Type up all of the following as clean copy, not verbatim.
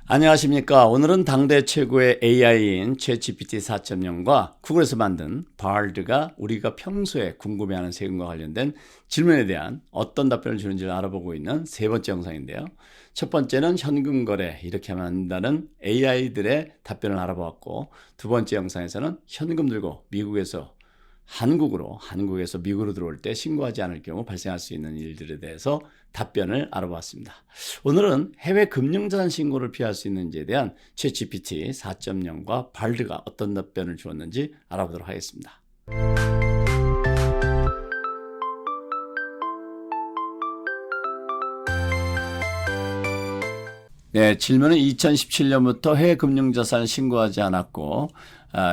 안녕하십니까. 오늘은 당대 최고의 AI인 챗GPT 4.0과 구글에서 만든 Bard가 우리가 평소에 궁금해하는 세금과 관련된 질문에 대한 어떤 답변을 주는지를 알아보고 있는 세 번째 영상인데요. 첫 번째는 현금 거래 이렇게 하면 한다는 AI들의 답변을 알아보았고, 두 번째 영상에서는 현금 들고 한국에서 미국으로 들어올 때 신고하지 않을 경우 발생할 수 있는 일들에 대해서 답변을 알아보았습니다. 오늘은 해외 금융자산 신고를 피할 수 있는지에 대한 챗GPT 4.0과 발드가 어떤 답변을 주었는지 알아보도록 하겠습니다. 네, 질문은 2017년부터 해외 금융자산을 신고하지 않았고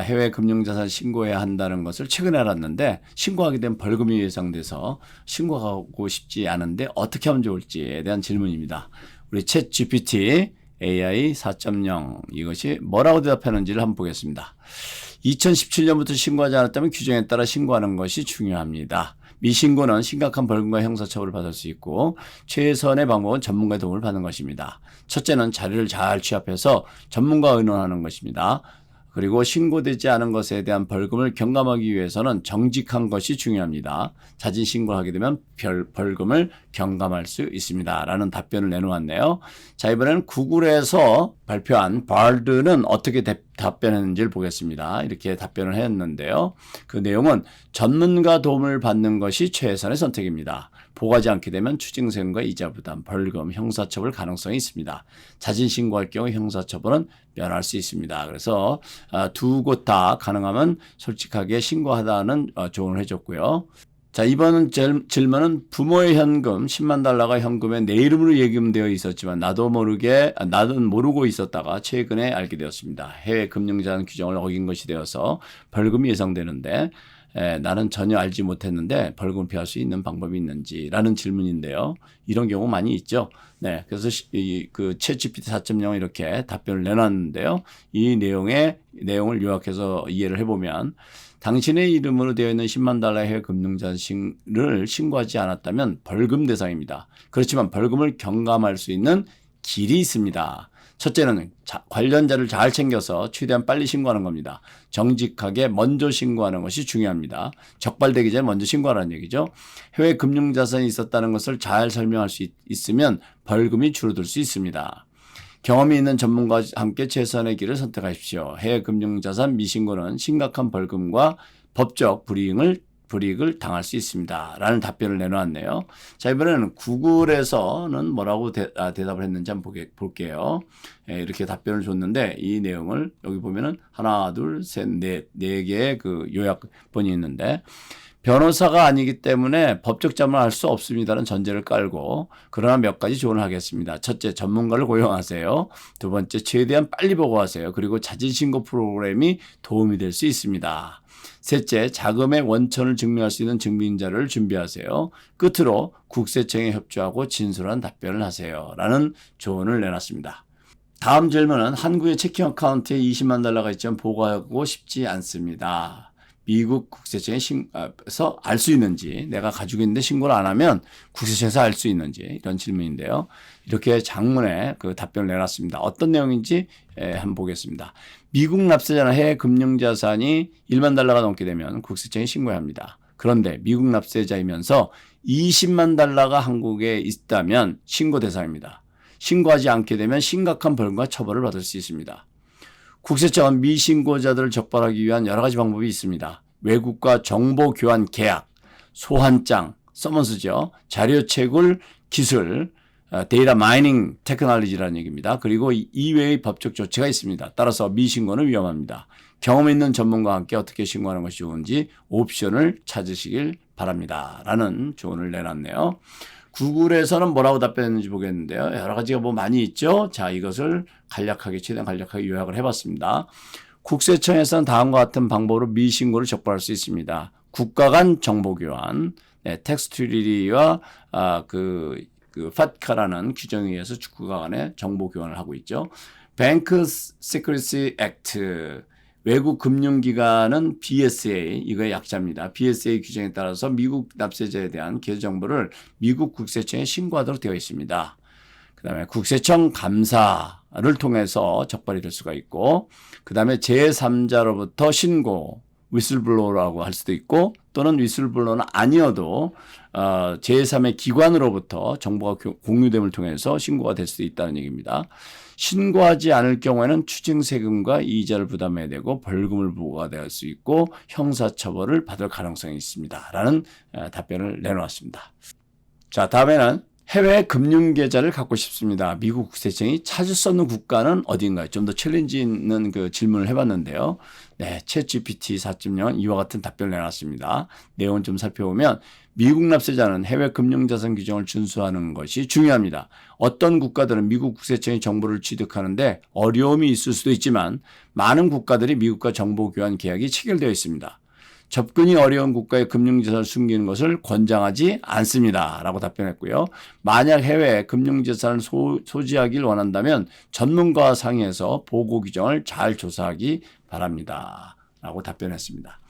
해외 금융자산 신고해야 한다는 것을 최근에 알았는데, 신고하게 되면 벌금이 예상돼서 신고하고 싶지 않은데 어떻게 하면 좋을지에 대한 질문입니다. 우리 챗 GPT AI 4.0 이것이 뭐라고 대답하는지를 한번 보겠습니다. 2017년부터 신고하지 않았다면 규정에 따라 신고하는 것이 중요합니다. 미신고는 심각한 벌금과 형사처벌을 받을 수 있고, 최선의 방법은 전문가의 도움을 받는 것입니다. 첫째는 자료를 잘 취합해서 전문가와 의논하는 것입니다. 그리고 신고되지 않은 것에 대한 벌금을 경감하기 위해서는 정직한 것이 중요합니다. 자진 신고를 하게 되면 벌금을 경감할 수 있습니다. 라는 답변을 내놓았네요. 자, 이번에는 구글에서 발표한 Bard는 어떻게 답변했는지를 보겠습니다. 이렇게 답변을 했는데요. 그 내용은 전문가 도움을 받는 것이 최선의 선택입니다. 보고하지 않게 되면 추징세금과 이자 부담, 벌금, 형사처벌 가능성이 있습니다. 자진 신고할 경우 형사처벌은 면할 수 있습니다. 그래서 두 곳 다 가능하면 솔직하게 신고하다는 조언을 해줬고요. 자, 이번 질문은 부모의 현금 10만 달러가 현금에 내 이름으로 예금되어 있었지만 나는 모르고 있었다가 최근에 알게 되었습니다. 해외 금융자산 규정을 어긴 것이 되어서 벌금이 예상되는데 나는 전혀 알지 못했는데 벌금 피할 수 있는 방법이 있는지라는 질문인데요. 이런 경우 많이 있죠. 네, 그래서 그 챗GPT 4.0 이렇게 답변을 내놨는데요. 이 내용을 요약해서 이해를 해보면, 당신의 이름으로 되어 있는 10만 달러의 해외 금융자산을 신고하지 않았다면 벌금 대상입니다. 그렇지만 벌금을 경감할 수 있는 길이 있습니다. 첫째는 관련자를 잘 챙겨서 최대한 빨리 신고하는 겁니다. 정직하게 먼저 신고하는 것이 중요합니다. 적발되기 전에 먼저 신고하라는 얘기죠. 해외 금융자산이 있었다는 것을 잘 설명할 수 있으면 벌금이 줄어들 수 있습니다. 경험이 있는 전문가와 함께 최선의 길을 선택하십시오. 해외 금융자산 미신고는 심각한 벌금과 법적 불이익을 당할 수 있습니다. 라는 답변을 내놓았네요. 자, 이번에는 구글에서는 뭐라고 대답을 했는지 한번 볼게요. 이렇게 답변을 줬는데, 이 내용을 여기 보면은 하나, 둘, 셋, 네 개의 그 요약본이 있는데, 변호사가 아니기 때문에 법적 자문을 할 수 없습니다라는 전제를 깔고, 그러나 몇 가지 조언을 하겠습니다. 첫째, 전문가를 고용하세요. 두 번째, 최대한 빨리 보고하세요. 그리고 자진신고 프로그램이 도움이 될 수 있습니다. 셋째, 자금의 원천을 증명할 수 있는 증빙자료를 준비하세요. 끝으로 국세청에 협조하고 진솔한 답변을 하세요. 라는 조언을 내놨습니다. 다음 질문은 한국의 체킹 어카운트에 20만 달러가 있지만 보고하고 싶지 않습니다. 미국 국세청에서 알 수 있는지, 내가 가지고 있는데 신고를 안 하면 국세청에서 알 수 있는지, 이런 질문인데요. 이렇게 장문에 그 답변을 내놨습니다. 어떤 내용인지 한번 보겠습니다. 미국 납세자나 해외 금융자산이 1만 달러가 넘게 되면 국세청에 신고해야 합니다. 그런데 미국 납세자이면서 20만 달러가 한국에 있다면 신고 대상입니다. 신고하지 않게 되면 심각한 벌금과 처벌을 받을 수 있습니다. 국세청은 미신고자들을 적발하기 위한 여러 가지 방법이 있습니다. 외국과 정보 교환 계약, 소환장, 서먼스죠. 자료 채굴 기술, 데이터 마이닝 테크놀로지라는 얘기입니다. 그리고 이외의 법적 조치가 있습니다. 따라서 미신고는 위험합니다. 경험 있는 전문가와 함께 어떻게 신고하는 것이 좋은지 옵션을 찾으시길 바랍니다. 라는 조언을 내놨네요. 구글에서는 뭐라고 답변했는지 보겠는데요. 여러 가지가 많이 있죠. 자, 이것을 최대한 간략하게 요약을 해봤습니다. 국세청에서는 다음과 같은 방법으로 미신고를 적발할 수 있습니다. 국가 간 정보 교환, 텍스트리리와 그 FATCA라는 규정에 의해서 국가 간의 정보 교환을 하고 있죠. Bank Secrecy Act, 외국 금융기관은 BSA, 이거의 약자입니다. BSA 규정에 따라서 미국 납세자에 대한 개인정보를 미국 국세청에 신고하도록 되어 있습니다. 그다음에 국세청 감사를 통해서 적발이 될 수가 있고, 그다음에 제3자로부터 신고, 위슬블로우라고 할 수도 있고, 또는 위슬블로우는 아니어도 제3의 기관으로부터 정보가 공유됨을 통해서 신고가 될 수도 있다는 얘기입니다. 신고하지 않을 경우에는 추징세금과 이자를 부담해야 되고 벌금을 부과될 수 있고 형사처벌을 받을 가능성이 있습니다. 라는 답변을 내놓았습니다. 자, 다음에는 해외 금융계좌를 갖고 싶습니다. 미국 국세청이 찾을 수 없는 국가는 어디인가요? 좀 더 챌린지 있는 그 질문을 해봤는데요. 네, 챗GPT 4.0은 이와 같은 답변을 내놨습니다. 내용을 좀 살펴보면 미국 납세자는 해외 금융자산 규정을 준수하는 것이 중요합니다. 어떤 국가들은 미국 국세청이 정보를 취득하는데 어려움이 있을 수도 있지만 많은 국가들이 미국과 정보 교환 계약이 체결되어 있습니다. 접근이 어려운 국가의 금융자산을 숨기는 것을 권장하지 않습니다. 라고 답변했고요. 만약 해외 금융자산을 소지하길 원한다면 전문가와 상의해서 보고 규정을 잘 조사하기 바랍니다. 라고 답변했습니다.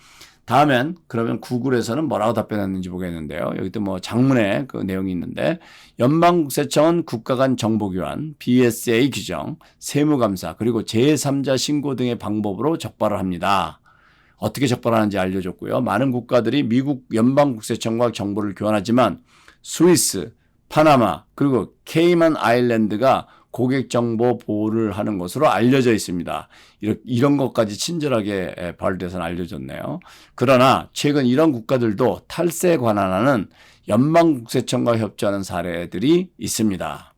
다음엔 그러면 구글에서는 뭐라고 답변했는지 보겠는데요. 여기도 뭐 장문의 그 내용이 있는데 연방국세청은 국가 간 정보교환, BSA 규정, 세무감사 그리고 제3자 신고 등의 방법으로 적발을 합니다. 어떻게 적발하는지 알려줬고요. 많은 국가들이 미국 연방국세청과 정보를 교환하지만 스위스, 파나마 그리고 케이만 아일랜드가 고객 정보 보호를 하는 것으로 알려져 있습니다. 이런 것까지 친절하게 발표해서 알려줬네요. 그러나 최근 이런 국가들도 탈세 관할하는 연방국세청과 협조하는 사례들이 있습니다.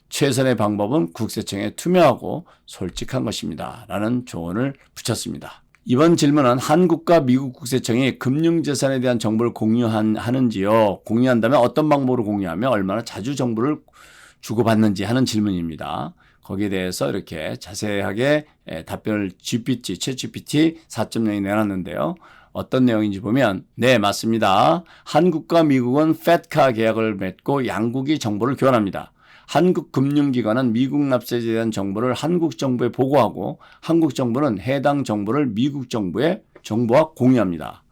최선의 방법은 국세청에 투명하고 솔직한 것입니다. 라는 조언을 붙였습니다. 이번 질문은 한국과 미국 국세청이 금융재산에 대한 정보를 공유하는지요? 공유한다면 어떤 방법으로 공유하며 얼마나 자주 정보를 주고받는지 하는 질문입니다. 거기에 대해서 이렇게 자세하게 답변을 챗GPT 4.0이 내놨는데요. 어떤 내용인지 보면 네, 맞습니다. 한국과 미국은 FATCA 계약을 맺고 양국이 정보를 교환합니다. 한국 금융기관은 미국 납세자에 대한 정보를 한국 정부에 보고하고 한국 정부는 해당 정보를 미국 정부와 공유합니다.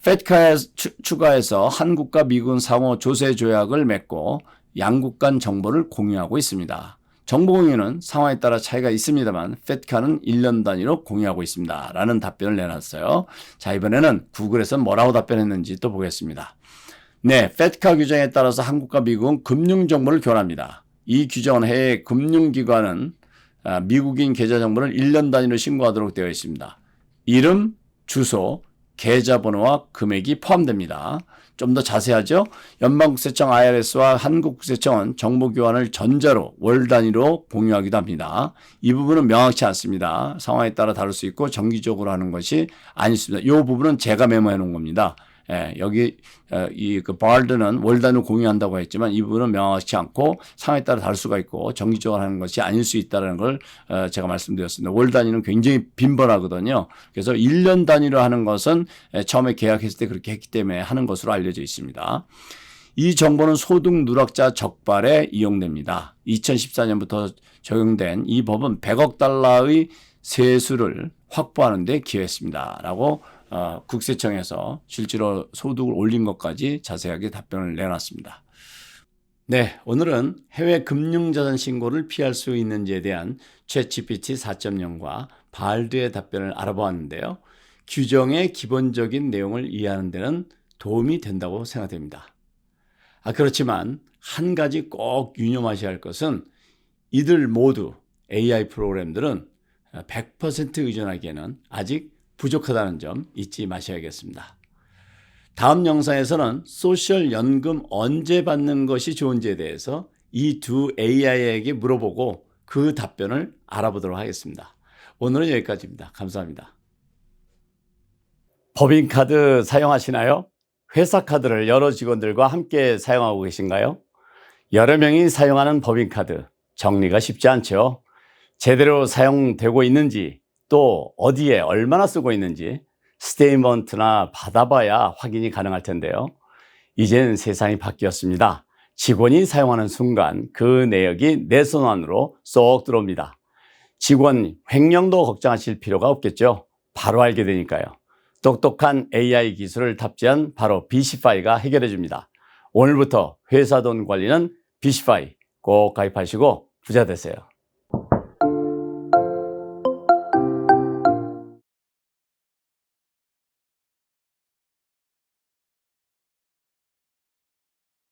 FATCA에 추가해서 한국과 미국은 상호 조세 조약을 맺고 양국 간 정보를 공유하고 있습니다. 정보 공유는 상황에 따라 차이가 있습니다만 FATCA는 1년 단위로 공유하고 있습니다. 라는 답변을 내놨어요. 자, 이번에는 구글에서 뭐라고 답변했는지 또 보겠습니다. 네, FATCA 규정에 따라서 한국과 미국은 금융정보를 교환합니다. 이 규정은 해외 금융기관은 미국인 계좌 정보를 1년 단위로 신고하도록 되어 있습니다. 이름, 주소, 계좌번호와 금액이 포함됩니다. 좀 더 자세하죠? 연방국세청 IRS와 한국국세청은 정보 교환을 전자로 월 단위로 공유하기도 합니다. 이 부분은 명확치 않습니다. 상황에 따라 다를 수 있고 정기적으로 하는 것이 아니습니다. 이 부분은 제가 메모해 놓은 겁니다. 여기 그 바르드는 월 단위로 공유한다고 했지만 이 부분은 명확치 않고 상황에 따라 다를 수가 있고 정기적으로 하는 것이 아닐 수 있다는 걸 제가 말씀드렸습니다. 월 단위는 굉장히 빈번하거든요. 그래서 1년 단위로 하는 것은 처음에 계약했을 때 그렇게 했기 때문에 하는 것으로 알려져 있습니다. 이 정보는 소득 누락자 적발에 이용됩니다. 2014년부터 적용된 이 법은 100억 달러의 세수를 확보하는 데 기여했습니다. 라고 국세청에서 실제로 소득을 올린 것까지 자세하게 답변을 내놨습니다. 네, 오늘은 해외 금융자산 신고를 피할 수 있는지에 대한 챗GPT 4.0과 발드의 답변을 알아보았는데요. 규정의 기본적인 내용을 이해하는 데는 도움이 된다고 생각됩니다. 그렇지만 한 가지 꼭 유념하셔야 할 것은 이들 모두 AI 프로그램들은 100% 의존하기에는 아직 부족하다는 점 잊지 마셔야겠습니다. 다음 영상에서는 소셜 연금 언제 받는 것이 좋은지에 대해서 이 두 AI에게 물어보고 그 답변을 알아보도록 하겠습니다. 오늘은 여기까지입니다. 감사합니다. 법인카드 사용하시나요? 회사 카드를 여러 직원들과 함께 사용하고 계신가요? 여러 명이 사용하는 법인카드, 정리가 쉽지 않죠? 제대로 사용되고 있는지 또 어디에 얼마나 쓰고 있는지 스테이트먼트나 받아봐야 확인이 가능할 텐데요. 이젠 세상이 바뀌었습니다. 직원이 사용하는 순간 그 내역이 내 손 안으로 쏙 들어옵니다. 직원 횡령도 걱정하실 필요가 없겠죠. 바로 알게 되니까요. 똑똑한 AI 기술을 탑재한 바로 BCFI가 해결해 줍니다. 오늘부터 회사 돈 관리는 BCFI 꼭 가입하시고 부자 되세요.